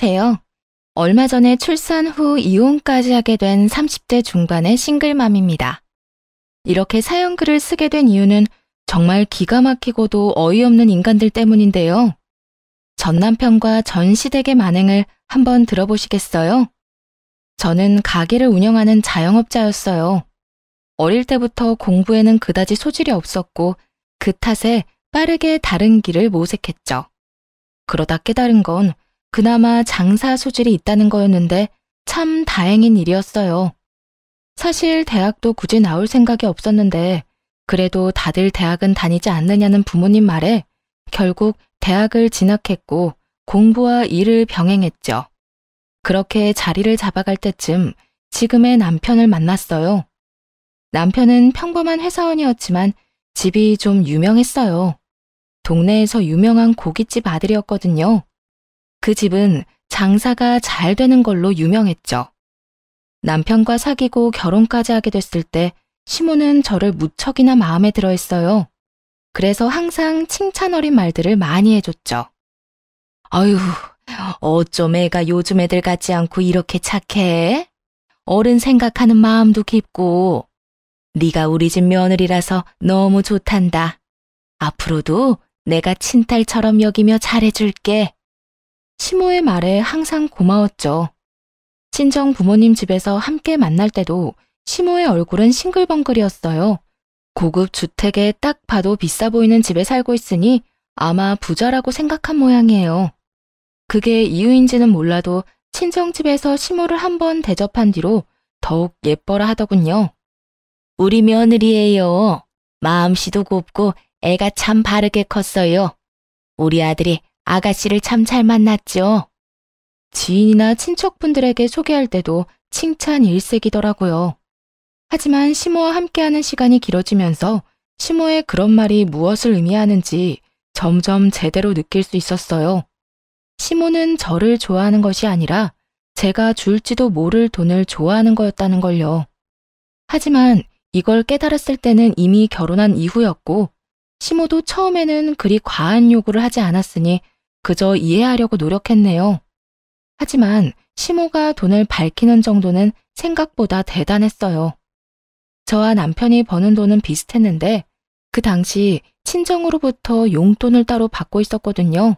답답해요. 얼마 전에 출산 후 이혼까지 하게 된 30대 중반의 싱글맘입니다. 이렇게 사연글을 쓰게 된 이유는 정말 기가 막히고도 어이없는 인간들 때문인데요. 전 남편과 전 시댁의 만행을 한번 들어보시겠어요? 저는 가게를 운영하는 자영업자였어요. 어릴 때부터 공부에는 그다지 소질이 없었고 그 탓에 빠르게 다른 길을 모색했죠. 그러다 깨달은 건 그나마 장사 소질이 있다는 거였는데 참 다행인 일이었어요. 사실 대학도 굳이 나올 생각이 없었는데 그래도 다들 대학은 다니지 않느냐는 부모님 말에 결국 대학을 진학했고 공부와 일을 병행했죠. 그렇게 자리를 잡아갈 때쯤 지금의 남편을 만났어요. 남편은 평범한 회사원이었지만 집이 좀 유명했어요. 동네에서 유명한 고깃집 아들이었거든요. 그 집은 장사가 잘 되는 걸로 유명했죠. 남편과 사귀고 결혼까지 하게 됐을 때 시모는 저를 무척이나 마음에 들어 했어요. 그래서 항상 칭찬 어린 말들을 많이 해줬죠. 아유, 어쩜 애가 요즘 애들 같지 않고 이렇게 착해? 어른 생각하는 마음도 깊고 네가 우리 집 며느리라서 너무 좋단다. 앞으로도 내가 친딸처럼 여기며 잘해줄게. 시모의 말에 항상 고마웠죠. 친정 부모님 집에서 함께 만날 때도 시모의 얼굴은 싱글벙글이었어요. 고급 주택에 딱 봐도 비싸 보이는 집에 살고 있으니 아마 부자라고 생각한 모양이에요. 그게 이유인지는 몰라도 친정집에서 시모를 한번 대접한 뒤로 더욱 예뻐라 하더군요. 우리 며느리예요. 마음씨도 곱고 애가 참 바르게 컸어요. 우리 아들이 아가씨를 참 잘 만났죠. 지인이나 친척분들에게 소개할 때도 칭찬 일색이더라고요. 하지만 시모와 함께하는 시간이 길어지면서 시모의 그런 말이 무엇을 의미하는지 점점 제대로 느낄 수 있었어요. 시모는 저를 좋아하는 것이 아니라 제가 줄지도 모를 돈을 좋아하는 거였다는 걸요. 하지만 이걸 깨달았을 때는 이미 결혼한 이후였고 시모도 처음에는 그리 과한 요구를 하지 않았으니 그저 이해하려고 노력했네요. 하지만 시모가 돈을 밝히는 정도는 생각보다 대단했어요. 저와 남편이 버는 돈은 비슷했는데 그 당시 친정으로부터 용돈을 따로 받고 있었거든요.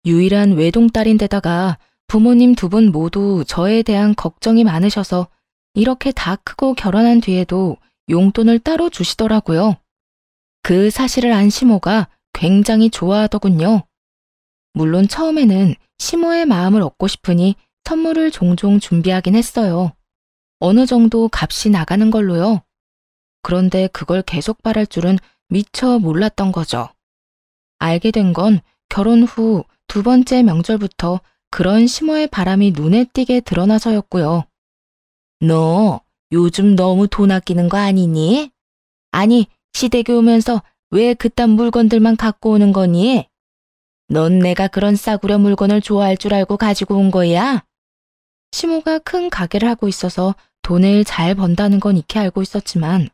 유일한 외동딸인데다가 부모님 두 분 모두 저에 대한 걱정이 많으셔서 이렇게 다 크고 결혼한 뒤에도 용돈을 따로 주시더라고요. 그 사실을 안 시모가 굉장히 좋아하더군요. 물론 처음에는 시모의 마음을 얻고 싶으니 선물을 종종 준비하긴 했어요. 어느 정도 값이 나가는 걸로요. 그런데 그걸 계속 바랄 줄은 미처 몰랐던 거죠. 알게 된 건 결혼 후 두 번째 명절부터 그런 시모의 바람이 눈에 띄게 드러나서였고요. 너 요즘 너무 돈 아끼는 거 아니니? 아니, 시댁에 오면서 왜 그딴 물건들만 갖고 오는 거니? 넌 내가 그런 싸구려 물건을 좋아할 줄 알고 가지고 온 거야? 시모가 큰 가게를 하고 있어서 돈을 잘 번다는 건 익히 알고 있었지만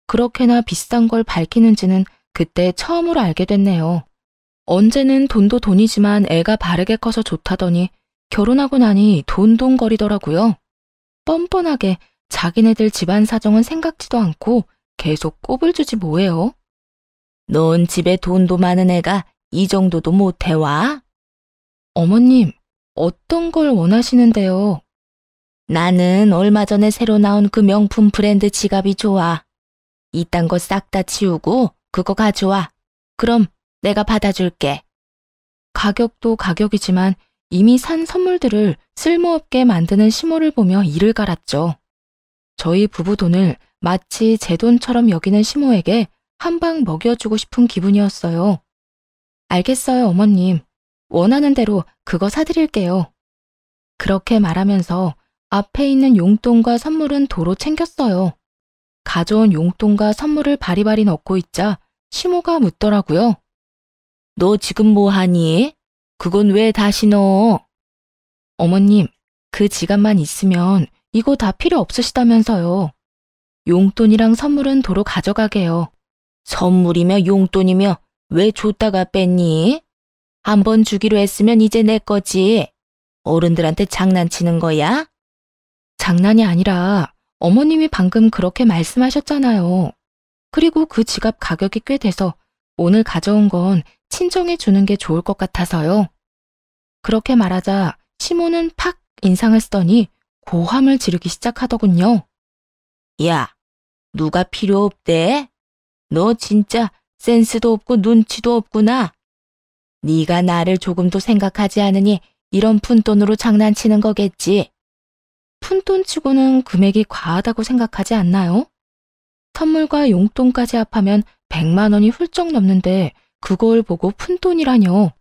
그렇게나 비싼 걸 밝히는지는 그때 처음으로 알게 됐네요. 언제는 돈도 돈이지만 애가 바르게 커서 좋다더니 결혼하고 나니 돈돈거리더라고요. 뻔뻔하게 자기네들 집안 사정은 생각지도 않고 계속 꼽을 주지 뭐예요. 넌 집에 돈도 많은 애가 이 정도도 못 해와? 어머님, 어떤 걸 원하시는데요? 나는 얼마 전에 새로 나온 그 명품 브랜드 지갑이 좋아. 이딴 거 싹 다 치우고 그거 가져와. 그럼 내가 받아줄게. 가격도 가격이지만 이미 산 선물들을 쓸모없게 만드는 시모를 보며 이를 갈았죠. 저희 부부 돈을 마치 제 돈처럼 여기는 시모에게 한 방 먹여주고 싶은 기분이었어요. 알겠어요, 어머님. 원하는 대로 그거 사드릴게요. 그렇게 말하면서 앞에 있는 용돈과 선물은 도로 챙겼어요. 가져온 용돈과 선물을 바리바리 넣고 있자 시모가 묻더라고요. 너 지금 뭐 하니? 그건 왜 다시 넣어? 어머님, 그 지갑만 있으면 이거 다 필요 없으시다면서요. 용돈이랑 선물은 도로 가져가게요. 선물이며 용돈이며 왜 줬다가 뺐니? 한 번 주기로 했으면 이제 내 거지. 어른들한테 장난치는 거야? 장난이 아니라 어머님이 방금 그렇게 말씀하셨잖아요. 그리고 그 지갑 가격이 꽤 돼서 오늘 가져온 건 친정에 주는 게 좋을 것 같아서요. 그렇게 말하자 시모는 팍 인상을 쓰더니 고함을 지르기 시작하더군요. 야, 누가 필요 없대? 너 진짜 센스도 없고 눈치도 없구나. 네가 나를 조금도 생각하지 않으니 이런 푼돈으로 장난치는 거겠지. 푼돈치고는 금액이 과하다고 생각하지 않나요? 선물과 용돈까지 합하면 100만 원이 훌쩍 넘는데 그걸 보고 푼돈이라뇨.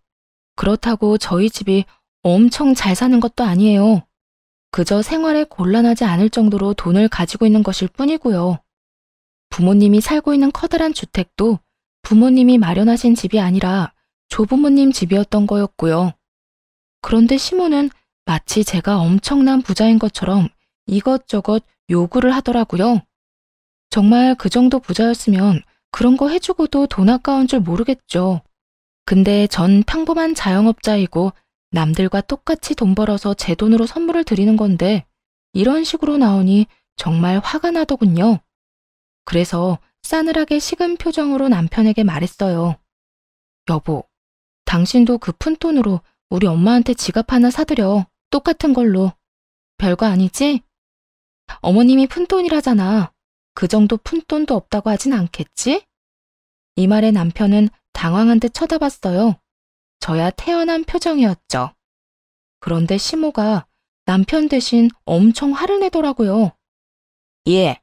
그렇다고 저희 집이 엄청 잘 사는 것도 아니에요. 그저 생활에 곤란하지 않을 정도로 돈을 가지고 있는 것일 뿐이고요. 부모님이 살고 있는 커다란 주택도 부모님이 마련하신 집이 아니라 조부모님 집이었던 거였고요. 그런데 시모는 마치 제가 엄청난 부자인 것처럼 이것저것 요구를 하더라고요. 정말 그 정도 부자였으면 그런 거 해주고도 돈 아까운 줄 모르겠죠. 근데 전 평범한 자영업자이고 남들과 똑같이 돈 벌어서 제 돈으로 선물을 드리는 건데 이런 식으로 나오니 정말 화가 나더군요. 그래서 싸늘하게 식은 표정으로 남편에게 말했어요. 여보, 당신도 그 푼돈으로 우리 엄마한테 지갑 하나 사드려. 똑같은 걸로. 별거 아니지? 어머님이 푼돈이라잖아. 그 정도 푼돈도 없다고 하진 않겠지? 이 말에 남편은 당황한 듯 쳐다봤어요. 저야 태연한 표정이었죠. 그런데 시모가 남편 대신 엄청 화를 내더라고요. 얘,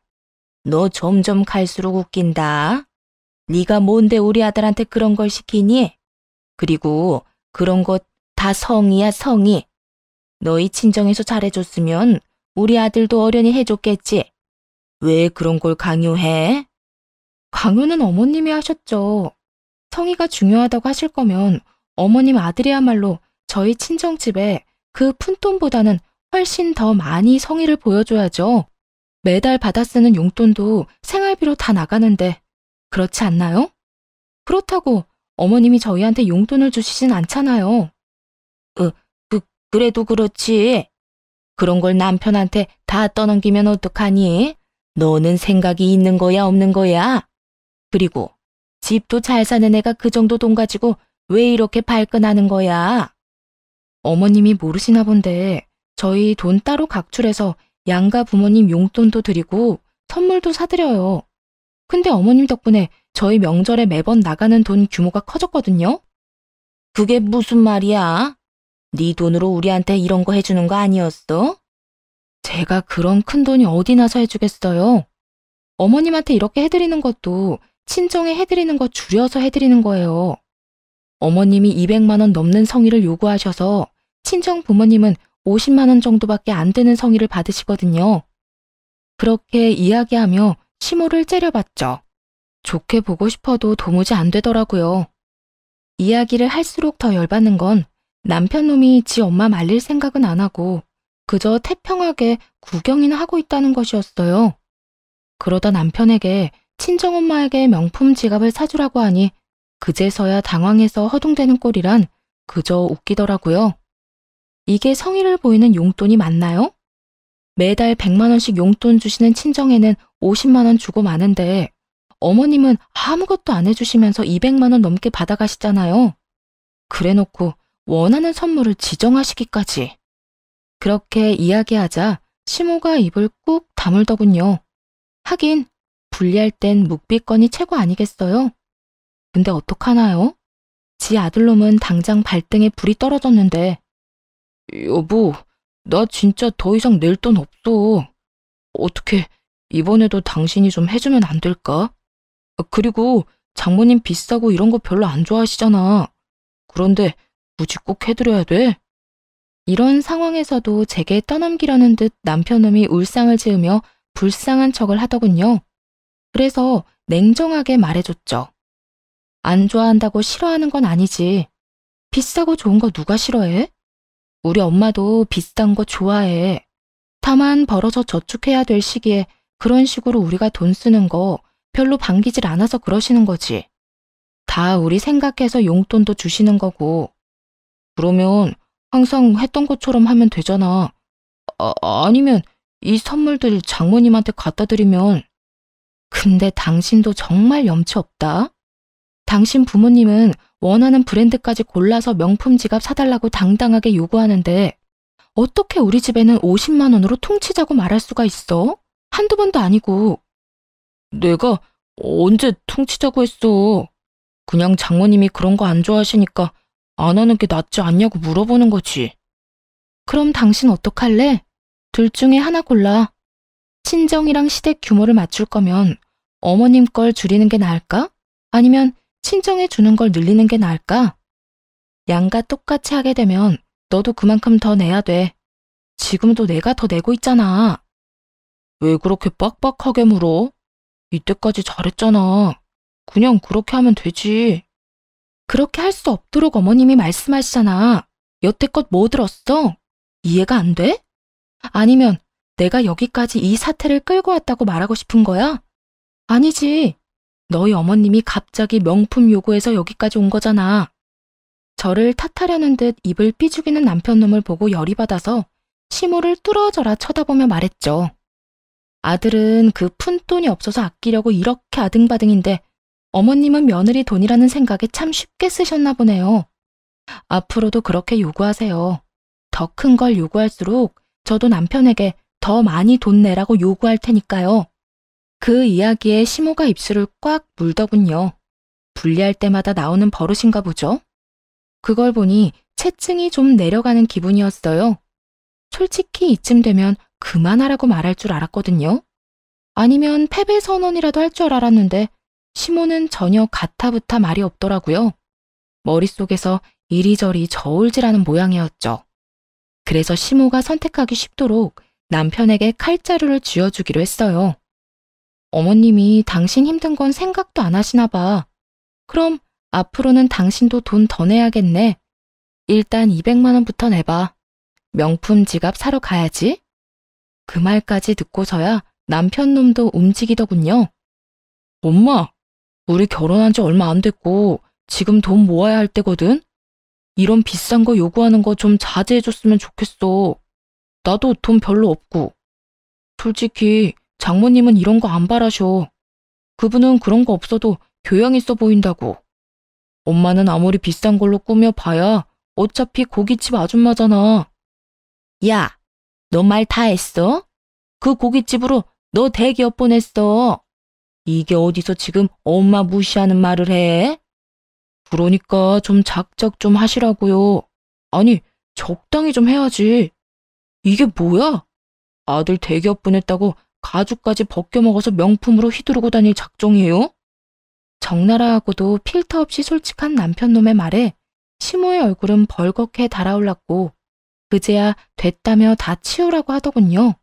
너 점점 갈수록 웃긴다. 네가 뭔데 우리 아들한테 그런 걸 시키니? 그리고 그런 것 다 성의야, 성의. 너희 친정에서 잘해줬으면 우리 아들도 어련히 해줬겠지. 왜 그런 걸 강요해? 강요는 어머님이 하셨죠. 성의가 중요하다고 하실 거면 어머님 아들이야말로 저희 친정집에 그 푼돈보다는 훨씬 더 많이 성의를 보여줘야죠. 매달 받아 쓰는 용돈도 생활비로 다 나가는데 그렇지 않나요? 그렇다고 어머님이 저희한테 용돈을 주시진 않잖아요. 그래도 그렇지. 그런 걸 남편한테 다 떠넘기면 어떡하니? 너는 생각이 있는 거야, 없는 거야? 그리고 집도 잘 사는 애가 그 정도 돈 가지고 왜 이렇게 발끈하는 거야? 어머님이 모르시나 본데 저희 돈 따로 각출해서 양가 부모님 용돈도 드리고 선물도 사드려요. 근데 어머님 덕분에 저희 명절에 매번 나가는 돈 규모가 커졌거든요. 그게 무슨 말이야? 네 돈으로 우리한테 이런 거 해주는 거 아니었어? 제가 그런 큰 돈이 어디 나서 해주겠어요. 어머님한테 이렇게 해드리는 것도 친정에 해드리는 거 줄여서 해드리는 거예요. 어머님이 200만 원 넘는 성의를 요구하셔서 친정 부모님은 50만 원 정도밖에 안 되는 성의를 받으시거든요. 그렇게 이야기하며 시모를 째려봤죠. 좋게 보고 싶어도 도무지 안 되더라고요. 이야기를 할수록 더 열받는 건 남편 놈이 지 엄마 말릴 생각은 안 하고 그저 태평하게 구경이나 하고 있다는 것이었어요. 그러다 남편에게 친정엄마에게 명품 지갑을 사주라고 하니 그제서야 당황해서 허둥대는 꼴이란 그저 웃기더라고요. 이게 성의를 보이는 용돈이 맞나요? 매달 100만 원씩 용돈 주시는 친정에는 50만 원 주고 마는데 어머님은 아무것도 안 해주시면서 200만 원 넘게 받아가시잖아요. 그래놓고 원하는 선물을 지정하시기까지. 그렇게 이야기하자 시모가 입을 꾹 다물더군요. 하긴 분리할 땐 묵비권이 최고 아니겠어요? 근데 어떡하나요? 지 아들놈은 당장 발등에 불이 떨어졌는데 여보, 나 진짜 더 이상 낼 돈 없어. 어떻게 이번에도 당신이 좀 해주면 안 될까? 그리고 장모님 비싸고 이런 거 별로 안 좋아하시잖아. 그런데 굳이 꼭 해드려야 돼? 이런 상황에서도 제게 떠넘기려는 듯 남편놈이 울상을 지으며 불쌍한 척을 하더군요. 그래서 냉정하게 말해줬죠. 안 좋아한다고 싫어하는 건 아니지. 비싸고 좋은 거 누가 싫어해? 우리 엄마도 비싼 거 좋아해. 다만 벌어서 저축해야 될 시기에 그런 식으로 우리가 돈 쓰는 거 별로 반기질 않아서 그러시는 거지. 다 우리 생각해서 용돈도 주시는 거고. 그러면 항상 했던 것처럼 하면 되잖아. 아니면 이 선물들 장모님한테 갖다 드리면. 근데 당신도 정말 염치 없다. 당신 부모님은 원하는 브랜드까지 골라서 명품 지갑 사달라고 당당하게 요구하는데 어떻게 우리 집에는 50만 원으로 퉁치자고 말할 수가 있어? 한두 번도 아니고. 내가 언제 퉁치자고 했어? 그냥 장모님이 그런 거 안 좋아하시니까 안 하는 게 낫지 않냐고 물어보는 거지. 그럼 당신 어떡할래? 둘 중에 하나 골라. 친정이랑 시댁 규모를 맞출 거면 어머님 걸 줄이는 게 나을까? 아니면 친정에 주는 걸 늘리는 게 나을까? 양가 똑같이 하게 되면 너도 그만큼 더 내야 돼. 지금도 내가 더 내고 있잖아. 왜 그렇게 빡빡하게 물어? 이때까지 잘했잖아. 그냥 그렇게 하면 되지. 그렇게 할 수 없도록 어머님이 말씀하시잖아. 여태껏 뭐 들었어? 이해가 안 돼? 아니면 내가 여기까지 이 사태를 끌고 왔다고 말하고 싶은 거야? 아니지. 너희 어머님이 갑자기 명품 요구해서 여기까지 온 거잖아. 저를 탓하려는 듯 입을 삐죽이는 남편놈을 보고 열이 받아서 시모를 뚫어져라 쳐다보며 말했죠. 아들은 그 푼돈이 없어서 아끼려고 이렇게 아등바등인데 어머님은 며느리 돈이라는 생각에 참 쉽게 쓰셨나 보네요. 앞으로도 그렇게 요구하세요. 더 큰 걸 요구할수록 저도 남편에게 더 많이 돈 내라고 요구할 테니까요. 그 이야기에 시모가 입술을 꽉 물더군요. 분리할 때마다 나오는 버릇인가 보죠. 그걸 보니 체증이 좀 내려가는 기분이었어요. 솔직히 이쯤 되면 그만하라고 말할 줄 알았거든요. 아니면 패배 선언이라도 할 줄 알았는데 시모는 전혀 가타부타 말이 없더라고요. 머릿속에서 이리저리 저울질하는 모양이었죠. 그래서 시모가 선택하기 쉽도록 남편에게 칼자루를 쥐어주기로 했어요. 어머님이 당신 힘든 건 생각도 안 하시나 봐. 그럼 앞으로는 당신도 돈 더 내야겠네. 일단 200만 원부터 내봐. 명품 지갑 사러 가야지. 그 말까지 듣고서야 남편 놈도 움직이더군요. 엄마, 우리 결혼한 지 얼마 안 됐고 지금 돈 모아야 할 때거든? 이런 비싼 거 요구하는 거 좀 자제해줬으면 좋겠어. 나도 돈 별로 없고. 솔직히 장모님은 이런 거 안 바라셔. 그분은 그런 거 없어도 교양 있어 보인다고. 엄마는 아무리 비싼 걸로 꾸며봐야 어차피 고깃집 아줌마잖아. 야, 너 말 다 했어? 그 고깃집으로 너 대기업 보냈어. 이게 어디서 지금 엄마 무시하는 말을 해? 그러니까 좀 작작 좀 하시라고요. 아니, 적당히 좀 해야지. 이게 뭐야? 아들 대기업 보냈다고 가죽까지 벗겨먹어서 명품으로 휘두르고 다닐 작정이에요? 적나라하고도 필터 없이 솔직한 남편놈의 말에 시모의 얼굴은 벌겋게 달아올랐고 그제야 됐다며 다 치우라고 하더군요.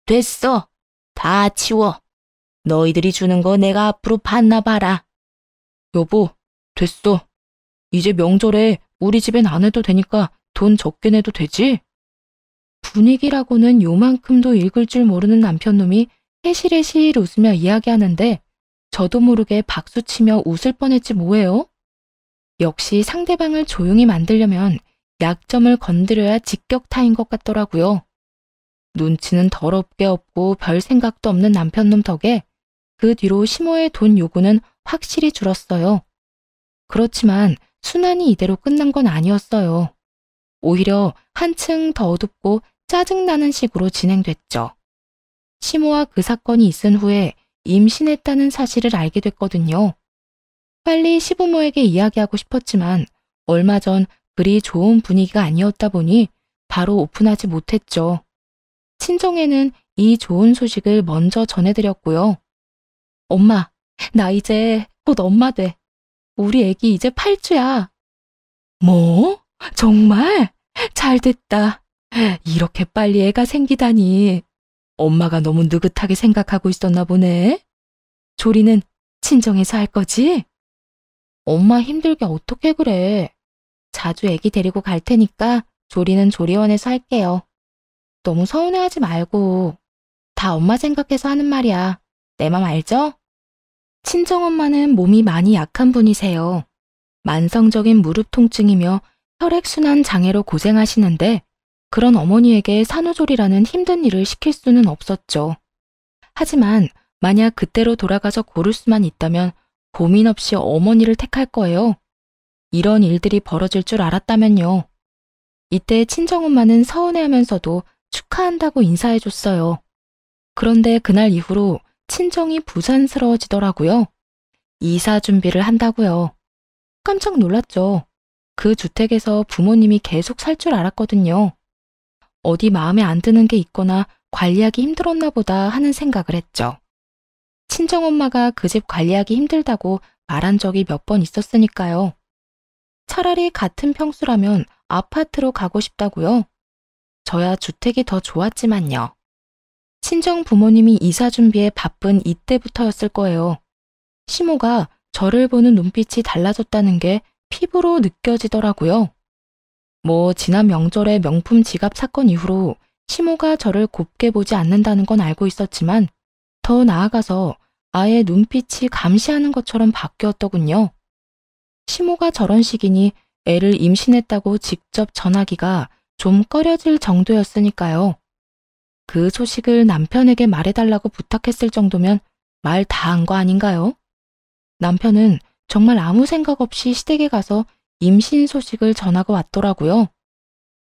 됐어. 다 치워. 너희들이 주는 거 내가 앞으로 받나 봐라. 여보, 됐어. 이제 명절에 우리 집엔 안 해도 되니까 돈 적게 내도 되지? 분위기라고는 요만큼도 읽을 줄 모르는 남편놈이 해실해실 웃으며 이야기하는데 저도 모르게 박수치며 웃을 뻔했지 뭐예요? 역시 상대방을 조용히 만들려면 약점을 건드려야 직격타인 것 같더라고요. 눈치는 더럽게 없고 별 생각도 없는 남편놈 덕에 그 뒤로 시모의 돈 요구는 확실히 줄었어요. 그렇지만 순환이 이대로 끝난 건 아니었어요. 오히려 한층 더 어둡고 짜증나는 식으로 진행됐죠. 시모와 그 사건이 있은 후에 임신했다는 사실을 알게 됐거든요. 빨리 시부모에게 이야기하고 싶었지만 얼마 전 그리 좋은 분위기가 아니었다 보니 바로 오픈하지 못했죠. 친정에는 이 좋은 소식을 먼저 전해드렸고요. 엄마, 나 이제 곧 엄마 돼. 우리 애기 이제 8주야. 뭐? 정말? 잘 됐다. 이렇게 빨리 애가 생기다니. 엄마가 너무 느긋하게 생각하고 있었나 보네. 조리는 친정에서 할 거지? 엄마 힘들게 어떻게 그래. 자주 애기 데리고 갈 테니까 조리는 조리원에서 할게요. 너무 서운해하지 말고. 다 엄마 생각해서 하는 말이야. 내 맘 알죠? 친정엄마는 몸이 많이 약한 분이세요. 만성적인 무릎 통증이며 혈액순환 장애로 고생하시는데 그런 어머니에게 산후조리라는 힘든 일을 시킬 수는 없었죠. 하지만 만약 그때로 돌아가서 고를 수만 있다면 고민 없이 어머니를 택할 거예요. 이런 일들이 벌어질 줄 알았다면요. 이때 친정엄마는 서운해하면서도 축하한다고 인사해줬어요. 그런데 그날 이후로 친정이 부산스러워지더라고요. 이사 준비를 한다고요. 깜짝 놀랐죠. 그 주택에서 부모님이 계속 살 줄 알았거든요. 어디 마음에 안 드는 게 있거나 관리하기 힘들었나 보다 하는 생각을 했죠. 친정엄마가 그 집 관리하기 힘들다고 말한 적이 몇 번 있었으니까요. 차라리 같은 평수라면 아파트로 가고 싶다고요. 저야 주택이 더 좋았지만요. 친정 부모님이 이사 준비에 바쁜 이때부터였을 거예요. 시모가 저를 보는 눈빛이 달라졌다는 게 피부로 느껴지더라고요. 지난 명절에 명품 지갑 사건 이후로 시모가 저를 곱게 보지 않는다는 건 알고 있었지만 더 나아가서 아예 눈빛이 감시하는 것처럼 바뀌었더군요. 시모가 저런 식이니 애를 임신했다고 직접 전하기가 좀 꺼려질 정도였으니까요. 그 소식을 남편에게 말해달라고 부탁했을 정도면 말 다 한 거 아닌가요? 남편은 정말 아무 생각 없이 시댁에 가서 임신 소식을 전하고 왔더라고요.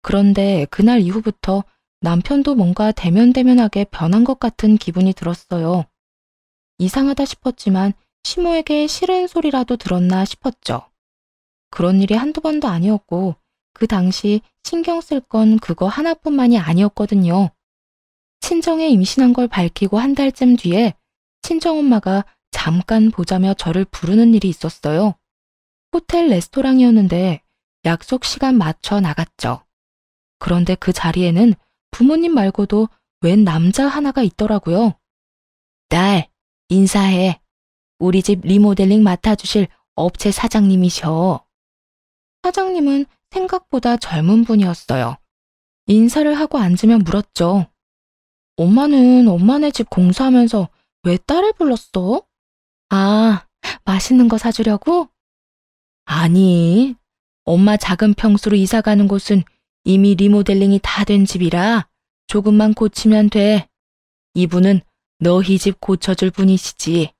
그런데 그날 이후부터 남편도 뭔가 대면대면하게 변한 것 같은 기분이 들었어요. 이상하다 싶었지만 시모에게 싫은 소리라도 들었나 싶었죠. 그런 일이 한두 번도 아니었고 그 당시 신경 쓸 건 그거 하나뿐만이 아니었거든요. 친정에 임신한 걸 밝히고 한 달쯤 뒤에 친정엄마가 잠깐 보자며 저를 부르는 일이 있었어요. 호텔 레스토랑이었는데 약속 시간 맞춰 나갔죠. 그런데 그 자리에는 부모님 말고도 웬 남자 하나가 있더라고요. 딸, 인사해. 우리 집 리모델링 맡아주실 업체 사장님이셔. 사장님은 생각보다 젊은 분이었어요. 인사를 하고 앉으며 물었죠. 엄마는 엄마네 집 공사하면서 왜 딸을 불렀어? 아, 맛있는 거 사주려고? 아니, 엄마 작은 평수로 이사 가는 곳은 이미 리모델링이 다 된 집이라 조금만 고치면 돼. 이분은 너희 집 고쳐줄 분이시지.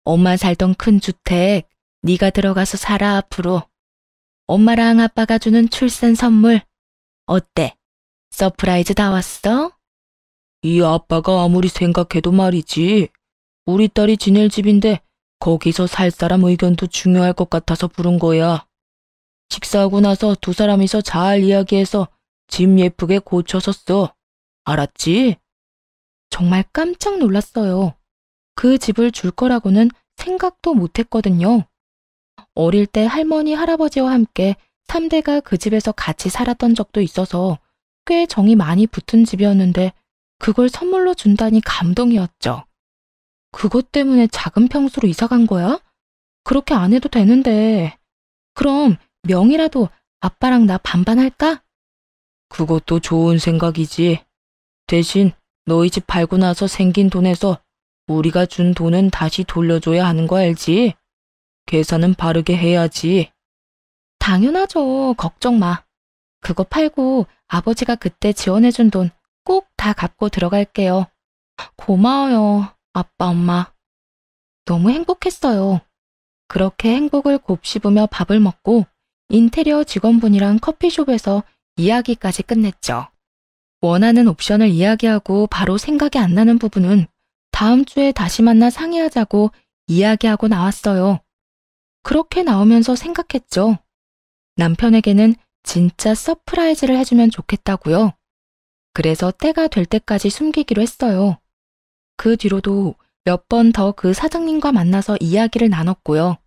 엄마 살던 큰 주택 네가 들어가서 살아 앞으로. 엄마랑 아빠가 주는 출산 선물. 어때? 서프라이즈 다 왔어? 이 아빠가 아무리 생각해도 말이지. 우리 딸이 지낼 집인데 거기서 살 사람 의견도 중요할 것 같아서 부른 거야. 식사하고 나서 두 사람이서 잘 이야기해서 집 예쁘게 고쳐서 써. 알았지? 정말 깜짝 놀랐어요. 그 집을 줄 거라고는 생각도 못 했거든요. 어릴 때 할머니, 할아버지와 함께 3대가 그 집에서 같이 살았던 적도 있어서 꽤 정이 많이 붙은 집이었는데 그걸 선물로 준다니 감동이었죠. 그것 때문에 작은 평수로 이사 간 거야? 그렇게 안 해도 되는데. 그럼 명이라도 아빠랑 나 반반할까? 그것도 좋은 생각이지. 대신 너희 집 팔고 나서 생긴 돈에서 우리가 준 돈은 다시 돌려줘야 하는 거 알지? 계산은 바르게 해야지. 당연하죠. 걱정 마. 그거 팔고 아버지가 그때 지원해준 돈 꼭 다 갚고 들어갈게요. 고마워요, 아빠, 엄마. 너무 행복했어요. 그렇게 행복을 곱씹으며 밥을 먹고 인테리어 직원분이랑 커피숍에서 이야기까지 끝냈죠. 원하는 옵션을 이야기하고 바로 생각이 안 나는 부분은 다음 주에 다시 만나 상의하자고 이야기하고 나왔어요. 그렇게 나오면서 생각했죠. 남편에게는 진짜 서프라이즈를 해주면 좋겠다고요. 그래서 때가 될 때까지 숨기기로 했어요. 그 뒤로도 몇 번 더 그 사장님과 만나서 이야기를 나눴고요.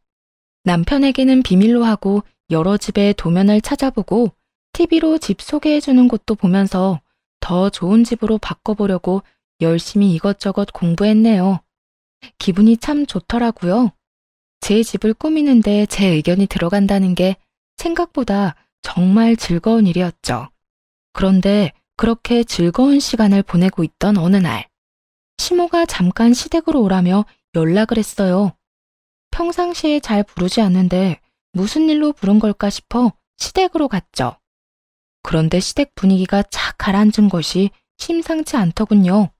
남편에게는 비밀로 하고 여러 집의 도면을 찾아보고 TV로 집 소개해주는 곳도 보면서 더 좋은 집으로 바꿔보려고 열심히 이것저것 공부했네요. 기분이 참 좋더라고요. 제 집을 꾸미는데 제 의견이 들어간다는 게 생각보다 정말 즐거운 일이었죠. 그런데 그렇게 즐거운 시간을 보내고 있던 어느 날, 시모가 잠깐 시댁으로 오라며 연락을 했어요. 평상시에 잘 부르지 않는데 무슨 일로 부른 걸까 싶어 시댁으로 갔죠. 그런데 시댁 분위기가 착 가라앉은 것이 심상치 않더군요.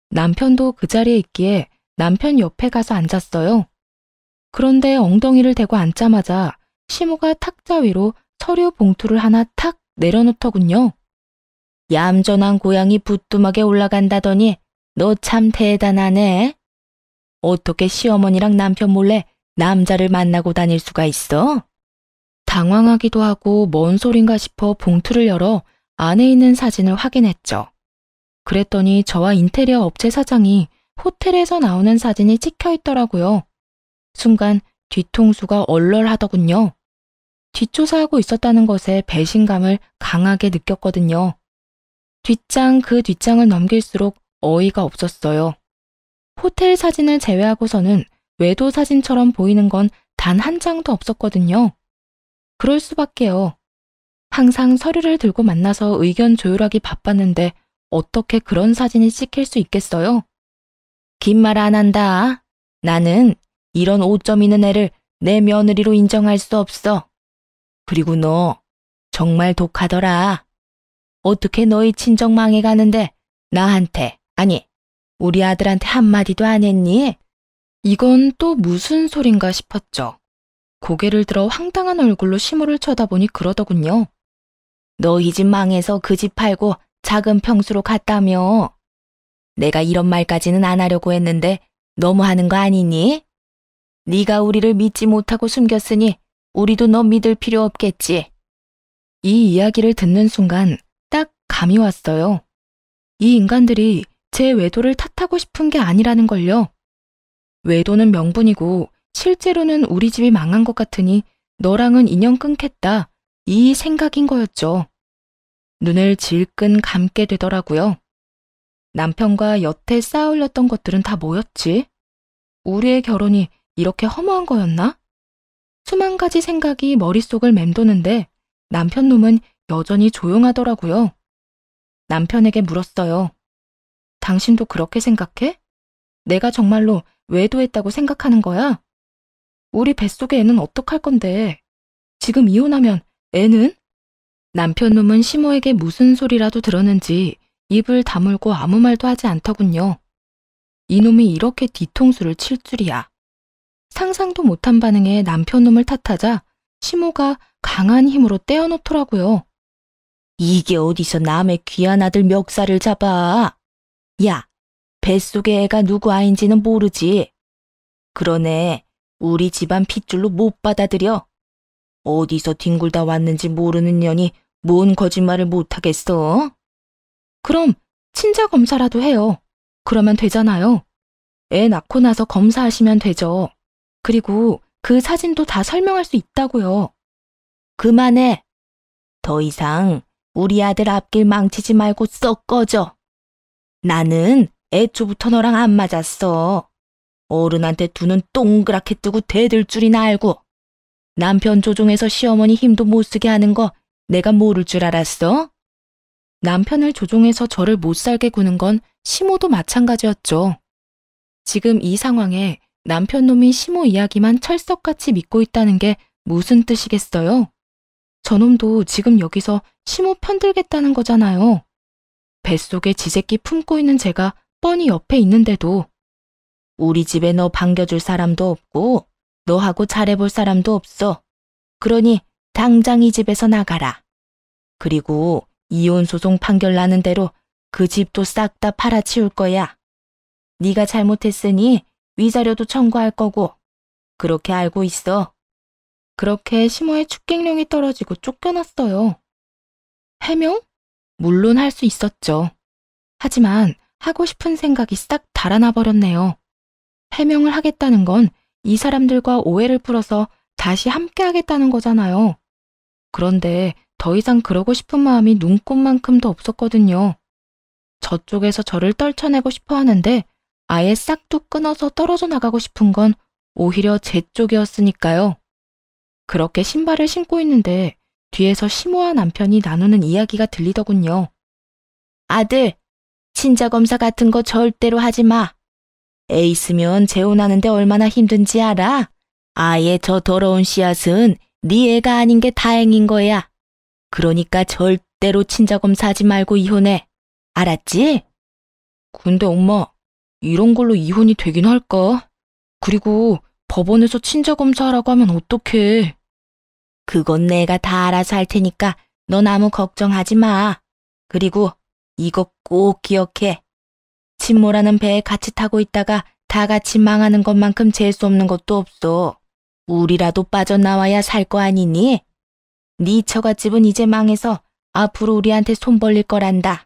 남편도 그 자리에 있기에 남편 옆에 가서 앉았어요. 그런데 엉덩이를 대고 앉자마자 시모가 탁자 위로 서류 봉투를 하나 탁 내려놓더군요. 얌전한 고양이 부뚜막에 올라간다더니 너 참 대단하네. 어떻게 시어머니랑 남편 몰래 남자를 만나고 다닐 수가 있어? 당황하기도 하고 뭔 소린가 싶어 봉투를 열어 안에 있는 사진을 확인했죠. 그랬더니 저와 인테리어 업체 사장이 호텔에서 나오는 사진이 찍혀 있더라고요. 순간 뒤통수가 얼얼하더군요. 뒷조사하고 있었다는 것에 배신감을 강하게 느꼈거든요. 뒷장 그 뒷장을 넘길수록 어이가 없었어요. 호텔 사진을 제외하고서는 외도 사진처럼 보이는 건 단 한 장도 없었거든요. 그럴 수밖에요. 항상 서류를 들고 만나서 의견 조율하기 바빴는데 어떻게 그런 사진이 찍힐 수 있겠어요? 긴 말 안 한다. 나는 이런 오점 있는 애를 내 며느리로 인정할 수 없어. 그리고 너 정말 독하더라. 어떻게 너희 친정 망해가는데 나한테, 아니 우리 아들한테 한마디도 안 했니? 이건 또 무슨 소린가 싶었죠. 고개를 들어 황당한 얼굴로 시모를 쳐다보니 그러더군요. 너희 집 망해서 그 집 팔고 작은 평수로 갔다며. 내가 이런 말까지는 안 하려고 했는데 너무 하는 거 아니니? 네가 우리를 믿지 못하고 숨겼으니 우리도 너 믿을 필요 없겠지. 이 이야기를 듣는 순간 딱 감이 왔어요. 이 인간들이 제 외도를 탓하고 싶은 게 아니라는 걸요. 외도는 명분이고 실제로는 우리 집이 망한 것 같으니 너랑은 인연 끊겠다. 이 생각인 거였죠. 눈을 질끈 감게 되더라고요. 남편과 여태 쌓아올렸던 것들은 다 뭐였지? 우리의 결혼이 이렇게 허무한 거였나? 수만 가지 생각이 머릿속을 맴도는데 남편 놈은 여전히 조용하더라고요. 남편에게 물었어요. 당신도 그렇게 생각해? 내가 정말로 외도했다고 생각하는 거야? 우리 뱃속의 애는 어떡할 건데? 지금 이혼하면 애는? 남편 놈은 시모에게 무슨 소리라도 들었는지 입을 다물고 아무 말도 하지 않더군요. 이놈이 이렇게 뒤통수를 칠 줄이야. 상상도 못한 반응에 남편 놈을 탓하자 시모가 강한 힘으로 떼어놓더라고요. 이게 어디서 남의 귀한 아들 멱살을 잡아. 야, 뱃속의 애가 누구 아인지는 모르지. 그러네, 우리 집안 핏줄로 못 받아들여. 어디서 뒹굴다 왔는지 모르는 년이 뭔 거짓말을 못하겠어? 그럼 친자 검사라도 해요. 그러면 되잖아요. 애 낳고 나서 검사하시면 되죠. 그리고 그 사진도 다 설명할 수 있다고요. 그만해. 더 이상 우리 아들 앞길 망치지 말고 썩 꺼져. 나는 애초부터 너랑 안 맞았어. 어른한테 두 눈 동그랗게 뜨고 대들 줄이나 알고. 남편 조종해서 시어머니 힘도 못 쓰게 하는 거 내가 모를 줄 알았어? 남편을 조종해서 저를 못 살게 구는 건 시모도 마찬가지였죠. 지금 이 상황에 남편 놈이 시모 이야기만 철석같이 믿고 있다는 게 무슨 뜻이겠어요? 저놈도 지금 여기서 시모 편들겠다는 거잖아요. 뱃속에 지새끼 품고 있는 제가 뻔히 옆에 있는데도. 우리 집에 너 반겨줄 사람도 없고 너하고 잘해볼 사람도 없어. 그러니 당장 이 집에서 나가라. 그리고 이혼 소송 판결 나는 대로 그 집도 싹 다 팔아치울 거야. 네가 잘못했으니 위자료도 청구할 거고. 그렇게 알고 있어. 그렇게 시모의 축객령이 떨어지고 쫓겨났어요. 해명? 물론 할 수 있었죠. 하지만 하고 싶은 생각이 싹 달아나 버렸네요. 해명을 하겠다는 건 이 사람들과 오해를 풀어서 다시 함께 하겠다는 거잖아요. 그런데 더 이상 그러고 싶은 마음이 눈꼽만큼도 없었거든요. 저쪽에서 저를 떨쳐내고 싶어 하는데 아예 싹둑 끊어서 떨어져 나가고 싶은 건 오히려 제 쪽이었으니까요. 그렇게 신발을 신고 있는데 뒤에서 시모와 남편이 나누는 이야기가 들리더군요. 아들, 친자검사 같은 거 절대로 하지 마. 애 있으면 재혼하는데 얼마나 힘든지 알아? 아예 저 더러운 씨앗은 네 애가 아닌 게 다행인 거야. 그러니까 절대로 친자검사 하지 말고 이혼해. 알았지? 근데 엄마, 이런 걸로 이혼이 되긴 할까? 그리고 법원에서 친자검사하라고 하면 어떡해? 그건 내가 다 알아서 할 테니까 넌 아무 걱정하지 마. 그리고 이거 꼭 기억해. 친모라는 배에 같이 타고 있다가 다 같이 망하는 것만큼 재수 없는 것도 없어. 우리라도 빠져나와야 살 거 아니니? 네 처갓집은 이제 망해서 앞으로 우리한테 손 벌릴 거란다.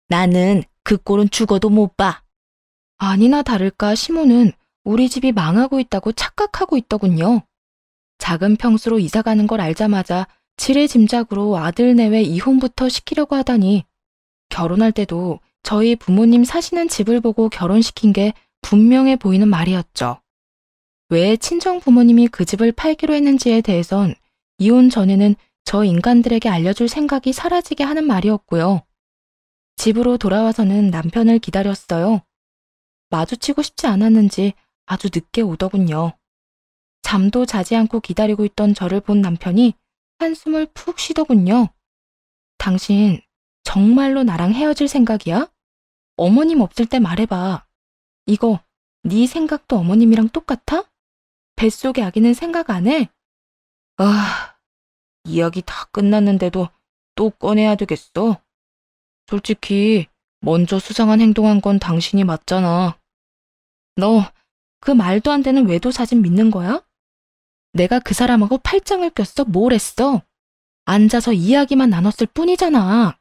나는 그 꼴은 죽어도 못 봐. 아니나 다를까 시모는 우리 집이 망하고 있다고 착각하고 있더군요. 작은 평수로 이사 가는 걸 알자마자 지레짐작으로 아들 내외 이혼부터 시키려고 하다니 결혼할 때도 저희 부모님 사시는 집을 보고 결혼시킨 게 분명해 보이는 말이었죠. 왜 친정 부모님이 그 집을 팔기로 했는지에 대해선 이혼 전에는 저 인간들에게 알려줄 생각이 사라지게 하는 말이었고요. 집으로 돌아와서는 남편을 기다렸어요. 마주치고 싶지 않았는지 아주 늦게 오더군요. 잠도 자지 않고 기다리고 있던 저를 본 남편이 한숨을 푹 쉬더군요. 당신 정말로 나랑 헤어질 생각이야? 어머님 없을 때 말해봐. 이거 네 생각도 어머님이랑 똑같아? 뱃속의 아기는 생각 안 해? 아, 이야기 다 끝났는데도 또 꺼내야 되겠어. 솔직히 먼저 수상한 행동한 건 당신이 맞잖아. 너 그 말도 안 되는 외도 사진 믿는 거야? 내가 그 사람하고 팔짱을 꼈어? 뭘 했어? 앉아서 이야기만 나눴을 뿐이잖아.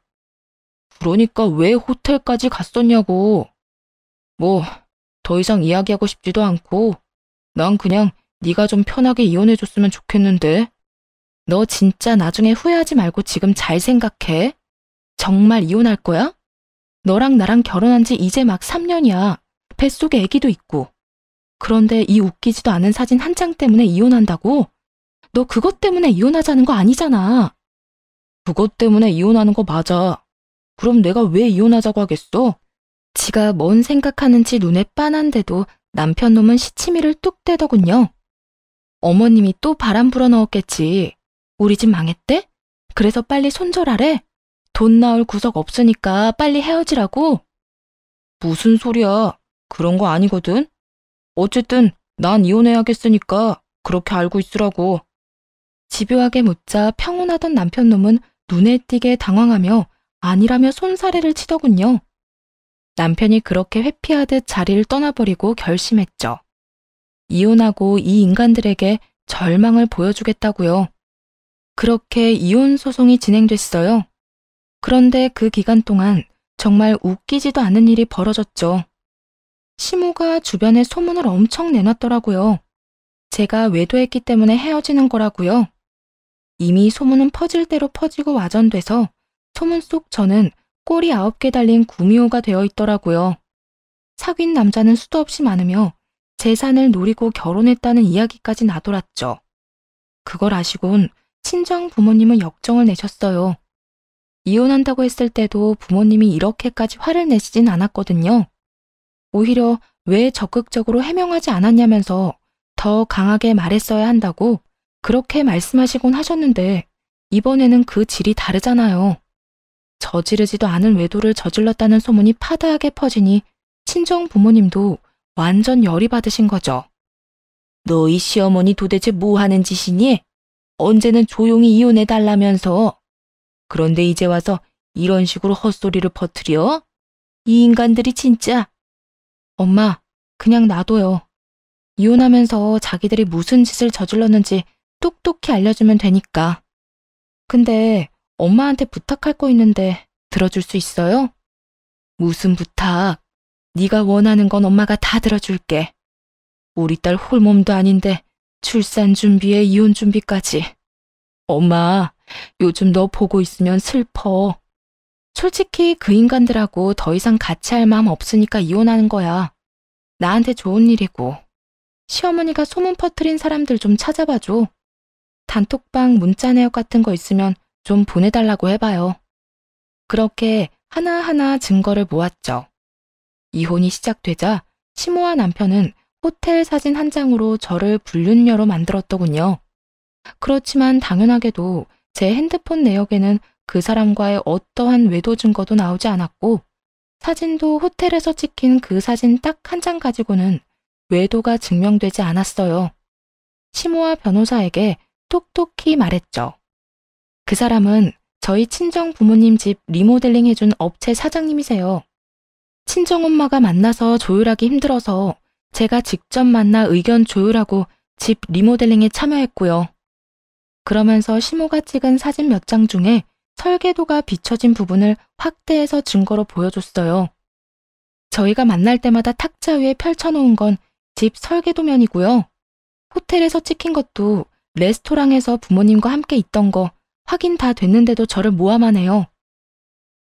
그러니까 왜 호텔까지 갔었냐고. 뭐 더 이상 이야기하고 싶지도 않고 난 그냥 네가 좀 편하게 이혼해줬으면 좋겠는데. 너 진짜 나중에 후회하지 말고 지금 잘 생각해. 정말 이혼할 거야? 너랑 나랑 결혼한 지 이제 막 3년이야. 뱃속에 아기도 있고. 그런데 이 웃기지도 않은 사진 한 장 때문에 이혼한다고? 너 그것 때문에 이혼하자는 거 아니잖아. 그것 때문에 이혼하는 거 맞아. 그럼 내가 왜 이혼하자고 하겠어? 지가 뭔 생각하는지 눈에 빤한데도 남편 놈은 시치미를 뚝 떼더군요. 어머님이 또 바람 불어 넣었겠지. 우리 집 망했대? 그래서 빨리 손절하래? 돈 나올 구석 없으니까 빨리 헤어지라고? 무슨 소리야. 그런 거 아니거든. 어쨌든 난 이혼해야겠으니까 그렇게 알고 있으라고. 집요하게 묻자 평온하던 남편 놈은 눈에 띄게 당황하며 아니라며 손사래를 치더군요. 남편이 그렇게 회피하듯 자리를 떠나버리고 결심했죠. 이혼하고 이 인간들에게 절망을 보여주겠다고요. 그렇게 이혼 소송이 진행됐어요. 그런데 그 기간 동안 정말 웃기지도 않은 일이 벌어졌죠. 시모가 주변에 소문을 엄청 내놨더라고요. 제가 외도했기 때문에 헤어지는 거라고요. 이미 소문은 퍼질 대로 퍼지고 와전돼서 소문 속 저는 꼬리 9개 달린 구미호가 되어 있더라고요. 사귄 남자는 수도 없이 많으며 재산을 노리고 결혼했다는 이야기까지 나돌았죠. 그걸 아시곤 친정 부모님은 역정을 내셨어요. 이혼한다고 했을 때도 부모님이 이렇게까지 화를 내시진 않았거든요. 오히려 왜 적극적으로 해명하지 않았냐면서 더 강하게 말했어야 한다고 그렇게 말씀하시곤 하셨는데 이번에는 그 질이 다르잖아요. 저지르지도 않은 외도를 저질렀다는 소문이 파다하게 퍼지니 친정 부모님도 완전 열이 받으신 거죠. 너희 시어머니 도대체 뭐 하는 짓이니? 언제는 조용히 이혼해달라면서. 그런데 이제 와서 이런 식으로 헛소리를 퍼뜨려? 이 인간들이 진짜. 엄마, 그냥 놔둬요. 이혼하면서 자기들이 무슨 짓을 저질렀는지 똑똑히 알려주면 되니까. 근데 엄마한테 부탁할 거 있는데 들어줄 수 있어요? 무슨 부탁? 네가 원하는 건 엄마가 다 들어줄게. 우리 딸 홀몸도 아닌데 출산 준비에 이혼 준비까지. 엄마, 요즘 너 보고 있으면 슬퍼. 솔직히 그 인간들하고 더 이상 같이 할 마음 없으니까 이혼하는 거야. 나한테 좋은 일이고. 시어머니가 소문 퍼뜨린 사람들 좀 찾아봐줘. 단톡방 문자 내역 같은 거 있으면 좀 보내달라고 해봐요. 그렇게 하나하나 증거를 모았죠. 이혼이 시작되자 시모와 남편은 호텔 사진 한 장으로 저를 불륜녀로 만들었더군요. 그렇지만 당연하게도 제 핸드폰 내역에는 그 사람과의 어떠한 외도 증거도 나오지 않았고, 사진도 호텔에서 찍힌 그 사진 딱 한 장 가지고는 외도가 증명되지 않았어요. 시모와 변호사에게 톡톡히 말했죠. 그 사람은 저희 친정 부모님 집 리모델링 해준 업체 사장님이세요. 친정엄마가 만나서 조율하기 힘들어서 제가 직접 만나 의견 조율하고 집 리모델링에 참여했고요. 그러면서 시모가 찍은 사진 몇 장 중에 설계도가 비춰진 부분을 확대해서 증거로 보여줬어요. 저희가 만날 때마다 탁자 위에 펼쳐놓은 건 집 설계도면이고요. 호텔에서 찍힌 것도 레스토랑에서 부모님과 함께 있던 거 확인 다 됐는데도 저를 모함만 해요.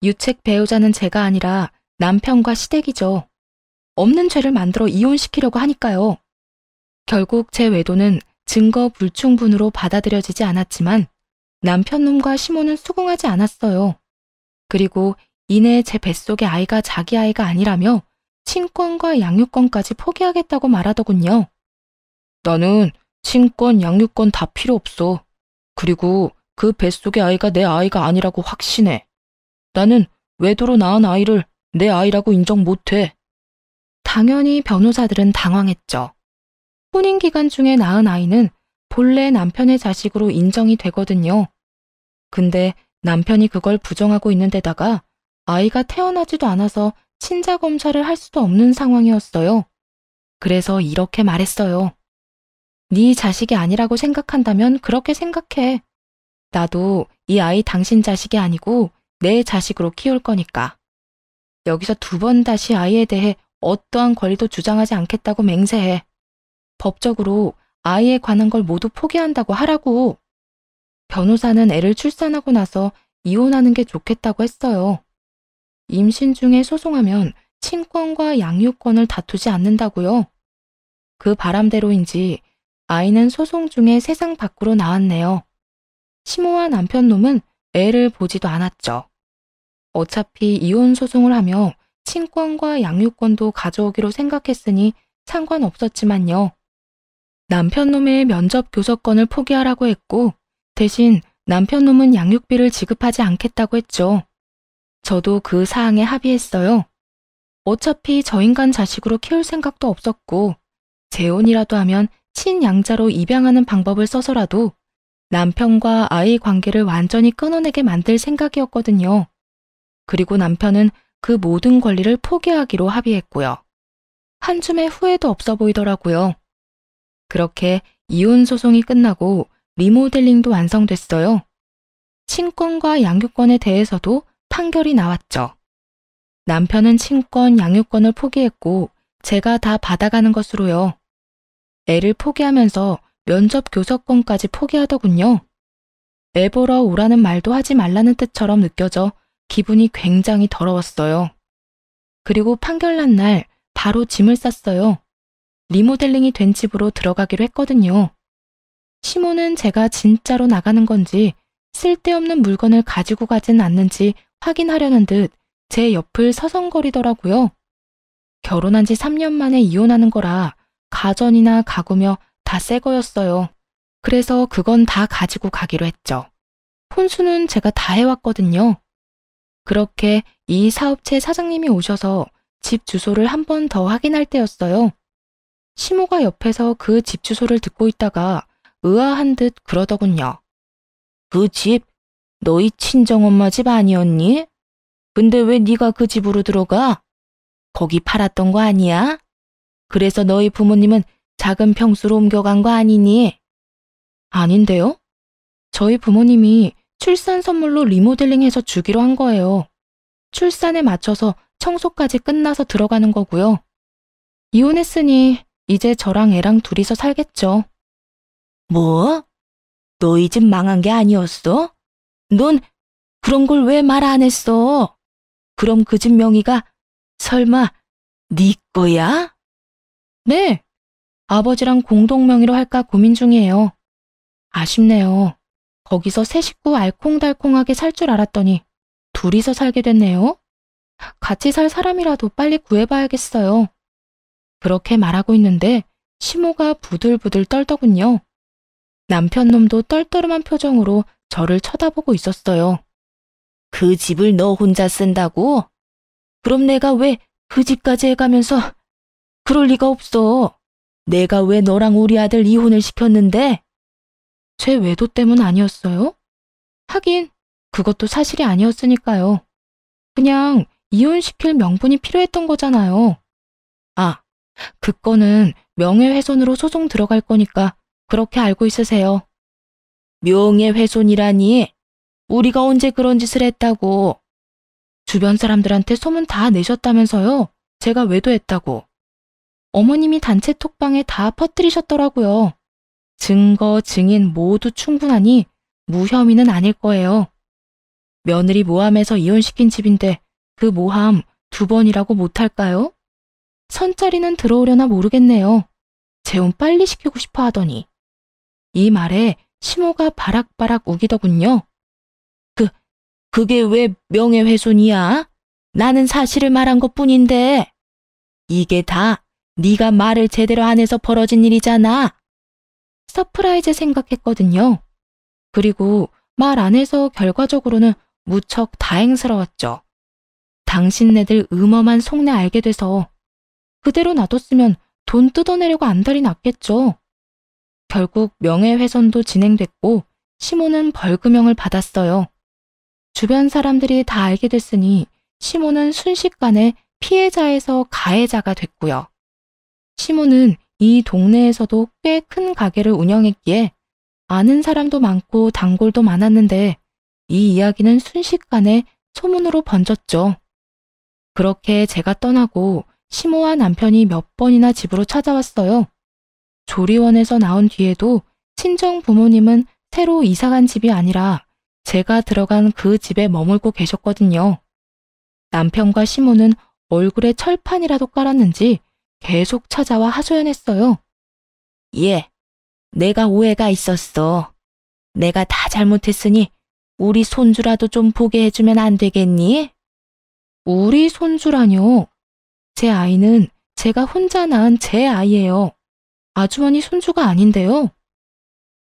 유책 배우자는 제가 아니라 남편과 시댁이죠. 없는 죄를 만들어 이혼시키려고 하니까요. 결국 제 외도는 증거 불충분으로 받아들여지지 않았지만 남편 놈과 시모는 수긍하지 않았어요. 그리고 이내 제 뱃속의 아이가 자기 아이가 아니라며 친권과 양육권까지 포기하겠다고 말하더군요. 나는 친권, 양육권 다 필요 없어. 그리고 그 뱃속의 아이가 내 아이가 아니라고 확신해. 나는 외도로 낳은 아이를 내 아이라고 인정 못해. 당연히 변호사들은 당황했죠. 혼인 기간 중에 낳은 아이는 본래 남편의 자식으로 인정이 되거든요. 근데 남편이 그걸 부정하고 있는 데다가 아이가 태어나지도 않아서 친자 검사를 할 수도 없는 상황이었어요. 그래서 이렇게 말했어요. 네 자식이 아니라고 생각한다면 그렇게 생각해. 나도 이 아이 당신 자식이 아니고 내 자식으로 키울 거니까. 여기서 두 번 다시 아이에 대해 어떠한 권리도 주장하지 않겠다고 맹세해. 법적으로 아이에 관한 걸 모두 포기한다고 하라고. 변호사는 애를 출산하고 나서 이혼하는 게 좋겠다고 했어요. 임신 중에 소송하면 친권과 양육권을 다투지 않는다고요. 그 바람대로인지 아이는 소송 중에 세상 밖으로 나왔네요. 시모와 남편 놈은 애를 보지도 않았죠. 어차피 이혼 소송을 하며 친권과 양육권도 가져오기로 생각했으니 상관없었지만요. 남편 놈의 면접 교섭권을 포기하라고 했고 대신 남편 놈은 양육비를 지급하지 않겠다고 했죠. 저도 그 사항에 합의했어요. 어차피 저 인간 자식으로 키울 생각도 없었고 재혼이라도 하면 친양자로 입양하는 방법을 써서라도 남편과 아이 관계를 완전히 끊어내게 만들 생각이었거든요. 그리고 남편은 그 모든 권리를 포기하기로 합의했고요. 한 줌의 후회도 없어 보이더라고요. 그렇게 이혼 소송이 끝나고 리모델링도 완성됐어요. 친권과 양육권에 대해서도 판결이 나왔죠. 남편은 친권, 양육권을 포기했고 제가 다 받아가는 것으로요. 애를 포기하면서 면접 교섭권까지 포기하더군요. 애 보러 오라는 말도 하지 말라는 뜻처럼 느껴져 기분이 굉장히 더러웠어요. 그리고 판결 난 날 바로 짐을 쌌어요. 리모델링이 된 집으로 들어가기로 했거든요. 시모는 제가 진짜로 나가는 건지 쓸데없는 물건을 가지고 가진 않는지 확인하려는 듯 제 옆을 서성거리더라고요. 결혼한 지 3년 만에 이혼하는 거라 가전이나 가구며 다 새 거였어요. 그래서 그건 다 가지고 가기로 했죠. 혼수는 제가 다 해왔거든요. 그렇게 이 사업체 사장님이 오셔서 집 주소를 한 번 더 확인할 때였어요. 시모가 옆에서 그 집 주소를 듣고 있다가 의아한 듯 그러더군요. 그 집 너희 친정엄마 집 아니었니? 근데 왜 네가 그 집으로 들어가? 거기 팔았던 거 아니야? 그래서 너희 부모님은 작은 평수로 옮겨간 거 아니니? 아닌데요? 저희 부모님이 출산 선물로 리모델링해서 주기로 한 거예요. 출산에 맞춰서 청소까지 끝나서 들어가는 거고요. 이혼했으니 이제 저랑 애랑 둘이서 살겠죠. 뭐? 너희 집 망한 게 아니었어? 넌 그런 걸 왜 말 안 했어? 그럼 그 집 명의가 설마 네 거야? 네. 아버지랑 공동 명의로 할까 고민 중이에요. 아쉽네요. 거기서 새 식구 알콩달콩하게 살 줄 알았더니 둘이서 살게 됐네요. 같이 살 사람이라도 빨리 구해봐야겠어요. 그렇게 말하고 있는데 시모가 부들부들 떨더군요. 남편 놈도 떨떠름한 표정으로 저를 쳐다보고 있었어요. 그 집을 너 혼자 쓴다고? 그럼 내가 왜 그 집까지 해가면서 그럴 리가 없어. 내가 왜 너랑 우리 아들 이혼을 시켰는데? 제 외도 때문 아니었어요? 하긴 그것도 사실이 아니었으니까요. 그냥 이혼시킬 명분이 필요했던 거잖아요. 아, 그 건은 명예훼손으로 소송 들어갈 거니까 그렇게 알고 있으세요. 명예훼손이라니? 우리가 언제 그런 짓을 했다고? 주변 사람들한테 소문 다 내셨다면서요. 제가 외도했다고. 어머님이 단체 톡방에 다 퍼뜨리셨더라고요. 증거, 증인 모두 충분하니 무혐의는 아닐 거예요. 며느리 모함해서 이혼시킨 집인데 그 모함 2번이라고 못할까요? 선자리는 들어오려나 모르겠네요. 재혼 빨리 시키고 싶어 하더니. 이 말에 시모가 바락바락 우기더군요. 그게 왜 명예훼손이야? 나는 사실을 말한 것뿐인데. 이게 다 네가 말을 제대로 안 해서 벌어진 일이잖아. 서프라이즈 생각했거든요. 그리고 말 안 해서 결과적으로는 무척 다행스러웠죠. 당신네들 음험한 속내 알게 돼서 그대로 놔뒀으면 돈 뜯어내려고 안달이 났겠죠. 결국 명예훼손도 진행됐고 시모는 벌금형을 받았어요. 주변 사람들이 다 알게 됐으니 시모는 순식간에 피해자에서 가해자가 됐고요. 시모는 이 동네에서도 꽤 큰 가게를 운영했기에 아는 사람도 많고 단골도 많았는데 이 이야기는 순식간에 소문으로 번졌죠. 그렇게 제가 떠나고 시모와 남편이 몇 번이나 집으로 찾아왔어요. 조리원에서 나온 뒤에도 친정 부모님은 새로 이사간 집이 아니라 제가 들어간 그 집에 머물고 계셨거든요. 남편과 시모는 얼굴에 철판이라도 깔았는지 계속 찾아와 하소연했어요. 예, 내가 오해가 있었어. 내가 다 잘못했으니 우리 손주라도 좀 보게 해주면 안 되겠니? 우리 손주라뇨. 제 아이는 제가 혼자 낳은 제 아이예요. 아주머니 손주가 아닌데요.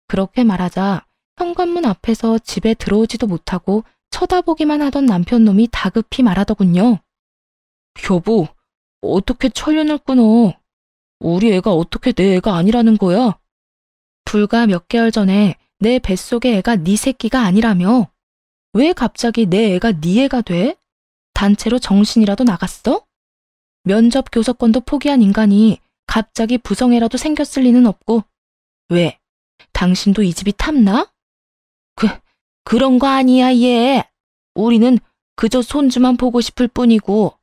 그렇게 말하자 현관문 앞에서 집에 들어오지도 못하고 쳐다보기만 하던 남편놈이 다급히 말하더군요. 여보, 어떻게 철련을 끊어? 우리 애가 어떻게 내 애가 아니라는 거야? 불과 몇 개월 전에 내 뱃속의 애가 네 새끼가 아니라며? 왜 갑자기 내 애가 네 애가 돼? 단체로 정신이라도 나갔어? 면접 교섭권도 포기한 인간이 갑자기 부성애라도 생겼을 리는 없고. 왜? 당신도 이 집이 탐나? 그런 거 아니야, 얘. 우리는 그저 손주만 보고 싶을 뿐이고.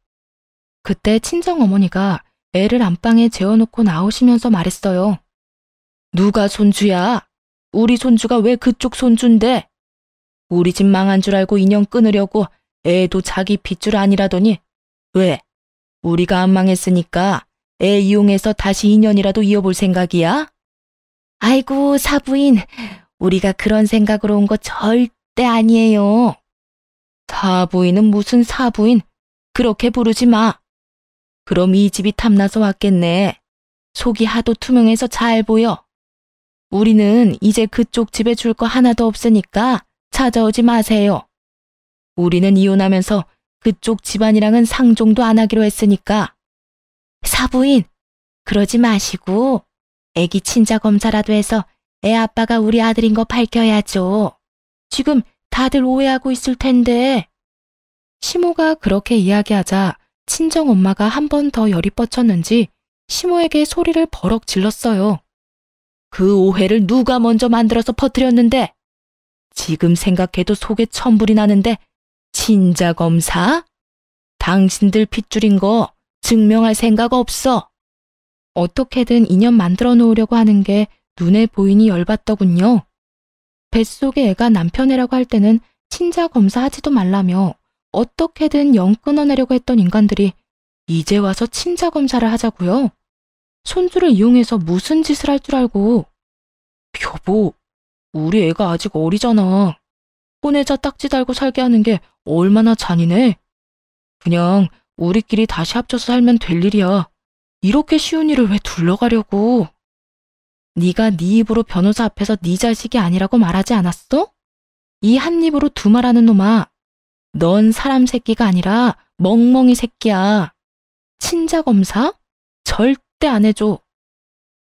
그때 친정어머니가 애를 안방에 재워놓고 나오시면서 말했어요. 누가 손주야? 우리 손주가 왜 그쪽 손주인데? 우리 집 망한 줄 알고 인연 끊으려고 애도 자기 핏줄 아니라더니 왜? 우리가 안 망했으니까 애 이용해서 다시 인연이라도 이어볼 생각이야? 아이고, 사부인. 우리가 그런 생각으로 온 거 절대 아니에요. 사부인은 무슨 사부인? 그렇게 부르지 마. 그럼 이 집이 탐나서 왔겠네. 속이 하도 투명해서 잘 보여. 우리는 이제 그쪽 집에 줄 거 하나도 없으니까 찾아오지 마세요. 우리는 이혼하면서 그쪽 집안이랑은 상종도 안 하기로 했으니까. 사부인, 그러지 마시고 애기 친자 검사라도 해서 애 아빠가 우리 아들인 거 밝혀야죠. 지금 다들 오해하고 있을 텐데. 시모가 그렇게 이야기하자 친정엄마가 한 번 더 열이 뻗쳤는지 시모에게 소리를 버럭 질렀어요. 그 오해를 누가 먼저 만들어서 퍼뜨렸는데? 지금 생각해도 속에 천불이 나는데 친자 검사? 당신들 핏줄인 거 증명할 생각 없어. 어떻게든 인연 만들어 놓으려고 하는 게 눈에 보이니 열받더군요. 뱃속의 애가 남편 애라고 할 때는 친자 검사하지도 말라며 어떻게든 영 끊어내려고 했던 인간들이 이제 와서 친자 검사를 하자고요. 손주를 이용해서 무슨 짓을 할 줄 알고. 여보, 우리 애가 아직 어리잖아. 혼외자 딱지 달고 살게 하는 게 얼마나 잔인해. 그냥 우리끼리 다시 합쳐서 살면 될 일이야. 이렇게 쉬운 일을 왜 둘러가려고. 네가 네 입으로 변호사 앞에서 네 자식이 아니라고 말하지 않았어? 이 한 입으로 두 말하는 놈아. 넌 사람 새끼가 아니라 멍멍이 새끼야. 친자 검사? 절대 안 해줘.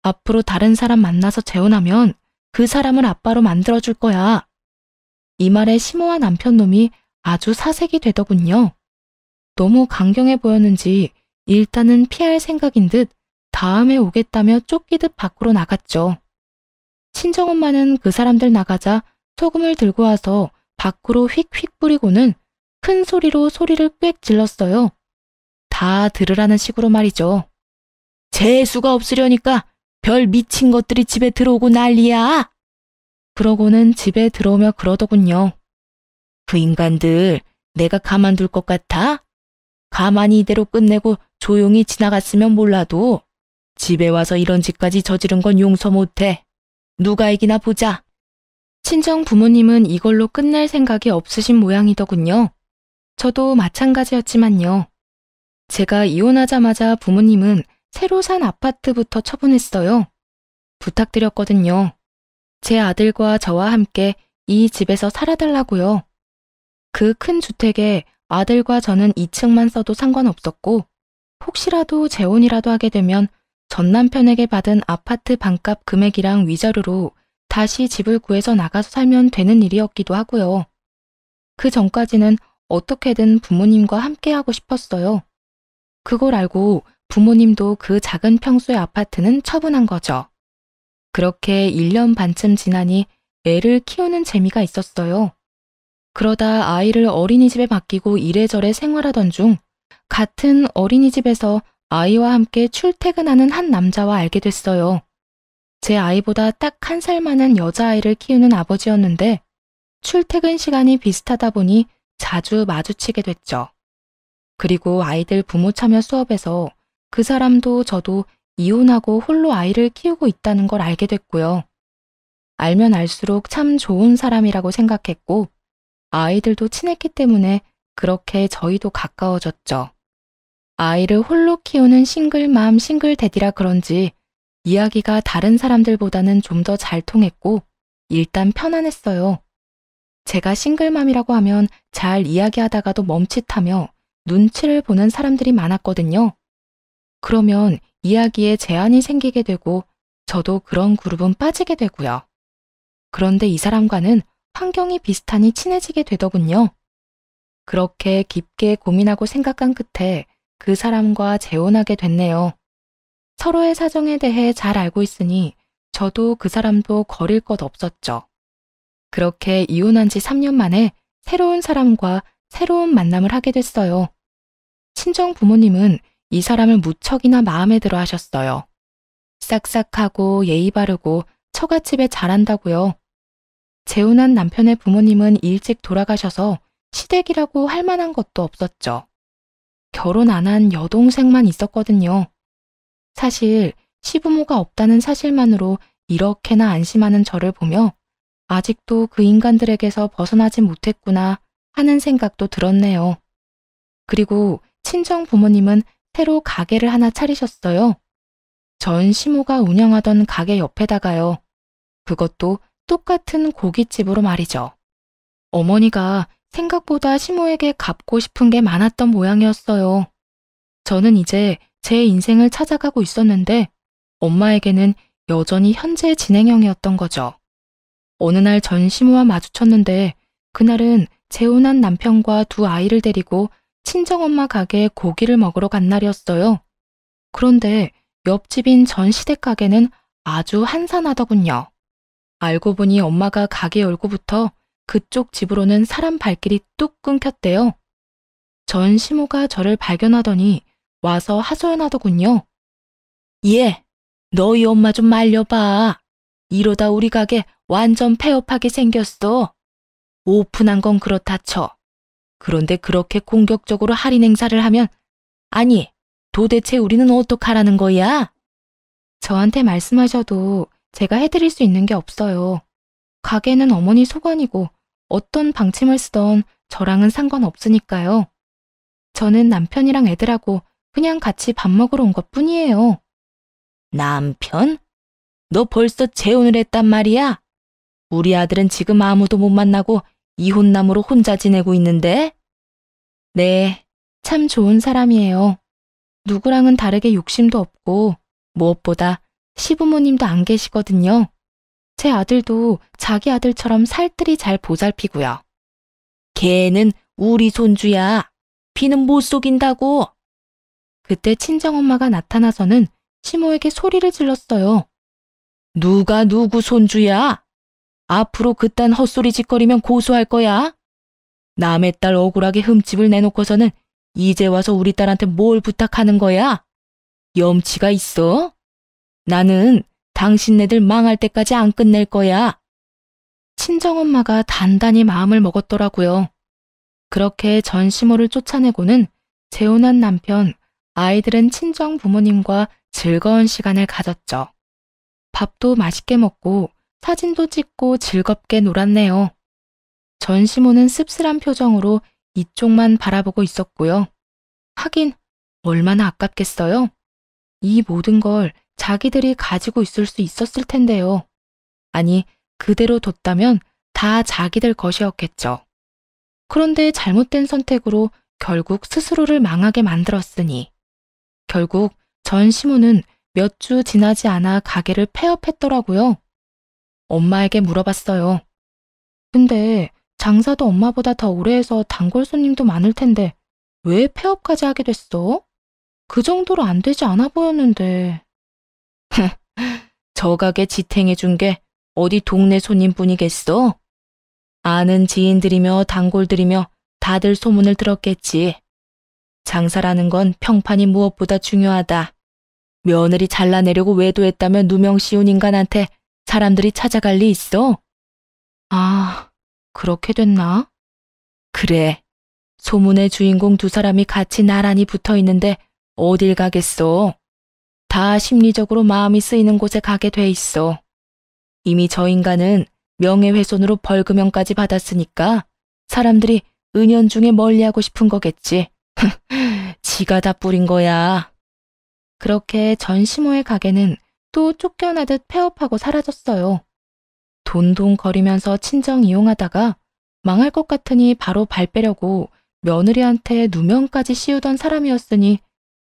앞으로 다른 사람 만나서 재혼하면 그 사람을 아빠로 만들어줄 거야. 이 말에 심오한 남편 놈이 아주 사색이 되더군요. 너무 강경해 보였는지 일단은 피할 생각인 듯 다음에 오겠다며 쫓기듯 밖으로 나갔죠. 친정엄마는 그 사람들 나가자 소금을 들고 와서 밖으로 휙휙 뿌리고는 큰 소리로 소리를 꽥 질렀어요. 다 들으라는 식으로 말이죠. 재수가 없으려니까 별 미친 것들이 집에 들어오고 난리야. 그러고는 집에 들어오며 그러더군요. 그 인간들 내가 가만둘 것 같아? 가만히 이대로 끝내고 조용히 지나갔으면 몰라도 집에 와서 이런 짓까지 저지른 건 용서 못해. 누가 이기나 보자. 친정 부모님은 이걸로 끝낼 생각이 없으신 모양이더군요. 저도 마찬가지였지만요. 제가 이혼하자마자 부모님은 새로 산 아파트부터 처분했어요. 부탁드렸거든요. 제 아들과 저와 함께 이 집에서 살아달라고요. 그 큰 주택에 아들과 저는 2층만 써도 상관없었고 혹시라도 재혼이라도 하게 되면 전 남편에게 받은 아파트 반값 금액이랑 위자료로 다시 집을 구해서 나가서 살면 되는 일이었기도 하고요. 그 전까지는 어떻게든 부모님과 함께 하고 싶었어요. 그걸 알고 부모님도 그 작은 평수의 아파트는 처분한 거죠. 그렇게 1년 반쯤 지나니 애를 키우는 재미가 있었어요. 그러다 아이를 어린이집에 맡기고 이래저래 생활하던 중 같은 어린이집에서 아이와 함께 출퇴근하는 한 남자와 알게 됐어요. 제 아이보다 딱 1살 많은 여자아이를 키우는 아버지였는데 출퇴근 시간이 비슷하다 보니 자주 마주치게 됐죠. 그리고 아이들 부모 참여 수업에서 그 사람도 저도 이혼하고 홀로 아이를 키우고 있다는 걸 알게 됐고요. 알면 알수록 참 좋은 사람이라고 생각했고 아이들도 친했기 때문에 그렇게 저희도 가까워졌죠. 아이를 홀로 키우는 싱글맘 싱글대디라 그런지 이야기가 다른 사람들보다는 좀 더 잘 통했고 일단 편안했어요. 제가 싱글맘이라고 하면 잘 이야기하다가도 멈칫하며 눈치를 보는 사람들이 많았거든요. 그러면 이야기에 제한이 생기게 되고 저도 그런 그룹은 빠지게 되고요. 그런데 이 사람과는 환경이 비슷하니 친해지게 되더군요. 그렇게 깊게 고민하고 생각한 끝에 그 사람과 재혼하게 됐네요. 서로의 사정에 대해 잘 알고 있으니 저도 그 사람도 거릴 것 없었죠. 그렇게 이혼한 지 3년 만에 새로운 사람과 새로운 만남을 하게 됐어요. 친정 부모님은 이 사람을 무척이나 마음에 들어 하셨어요. 싹싹하고 예의 바르고 처갓집에 잘한다고요. 재혼한 남편의 부모님은 일찍 돌아가셔서 시댁이라고 할 만한 것도 없었죠. 결혼 안 한 여동생만 있었거든요. 사실 시부모가 없다는 사실만으로 이렇게나 안심하는 저를 보며 아직도 그 인간들에게서 벗어나지 못했구나 하는 생각도 들었네요. 그리고 친정 부모님은 새로 가게를 하나 차리셨어요. 전 시모가 운영하던 가게 옆에다가요. 그것도 똑같은 고깃집으로 말이죠. 어머니가 생각보다 시모에게 갚고 싶은 게 많았던 모양이었어요. 저는 이제 제 인생을 찾아가고 있었는데 엄마에게는 여전히 현재 진행형이었던 거죠. 어느 날 전 시모와 마주쳤는데 그날은 재혼한 남편과 두 아이를 데리고 친정엄마 가게에 고기를 먹으러 간 날이었어요. 그런데 옆집인 전 시댁 가게는 아주 한산하더군요. 알고 보니 엄마가 가게 열고부터 그쪽 집으로는 사람 발길이 뚝 끊겼대요. 전 시모가 저를 발견하더니 와서 하소연하더군요. 얘, 너희 엄마 좀 말려봐. 이러다 우리 가게 완전 폐업하게 생겼어. 오픈한 건 그렇다 쳐. 그런데 그렇게 공격적으로 할인 행사를 하면 아니, 도대체 우리는 어떡하라는 거야? 저한테 말씀하셔도 제가 해드릴 수 있는 게 없어요. 가게는 어머니 소관이고 어떤 방침을 쓰던 저랑은 상관없으니까요. 저는 남편이랑 애들하고 그냥 같이 밥 먹으러 온 것뿐이에요. 남편? 너 벌써 재혼을 했단 말이야? 우리 아들은 지금 아무도 못 만나고 이혼남으로 혼자 지내고 있는데? 네, 참 좋은 사람이에요. 누구랑은 다르게 욕심도 없고 무엇보다 시부모님도 안 계시거든요. 제 아들도 자기 아들처럼 살뜰히 잘 보살피고요. 걔는 우리 손주야. 피는 못 속인다고. 그때 친정엄마가 나타나서는 시모에게 소리를 질렀어요. 누가 누구 손주야? 앞으로 그딴 헛소리 짓거리면 고소할 거야. 남의 딸 억울하게 흠집을 내놓고서는 이제 와서 우리 딸한테 뭘 부탁하는 거야? 염치가 있어? 나는 당신네들 망할 때까지 안 끝낼 거야. 친정엄마가 단단히 마음을 먹었더라고요. 그렇게 전 시모를 쫓아내고는 재혼한 남편, 아이들은 친정 부모님과 즐거운 시간을 가졌죠. 밥도 맛있게 먹고 사진도 찍고 즐겁게 놀았네요. 전 시모는 씁쓸한 표정으로 이쪽만 바라보고 있었고요. 하긴 얼마나 아깝겠어요? 이 모든 걸 자기들이 가지고 있을 수 있었을 텐데요. 아니, 그대로 뒀다면 다 자기들 것이었겠죠. 그런데 잘못된 선택으로 결국 스스로를 망하게 만들었으니 결국 전 시모는 몇 주 지나지 않아 가게를 폐업했더라고요. 엄마에게 물어봤어요. 근데 장사도 엄마보다 더 오래 해서 단골 손님도 많을 텐데 왜 폐업까지 하게 됐어? 그 정도로 안 되지 않아 보였는데. 저 가게 지탱해 준 게 어디 동네 손님뿐이겠어? 아는 지인들이며 단골들이며 다들 소문을 들었겠지. 장사라는 건 평판이 무엇보다 중요하다. 며느리 잘라내려고 외도했다며 누명 씌운 인간한테 사람들이 찾아갈 리 있어? 아, 그렇게 됐나? 그래. 소문의 주인공 두 사람이 같이 나란히 붙어 있는데 어딜 가겠어? 다 심리적으로 마음이 쓰이는 곳에 가게 돼 있어. 이미 저 인간은 명예훼손으로 벌금형까지 받았으니까 사람들이 은연중에 멀리하고 싶은 거겠지. 지가 다 뿌린 거야. 그렇게 전 시모의 가게는 또 쫓겨나듯 폐업하고 사라졌어요. 돈돈거리면서 친정 이용하다가 망할 것 같으니 바로 발 빼려고 며느리한테 누명까지 씌우던 사람이었으니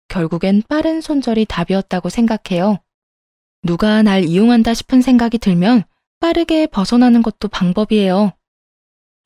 결국엔 빠른 손절이 답이었다고 생각해요. 누가 날 이용한다 싶은 생각이 들면 빠르게 벗어나는 것도 방법이에요.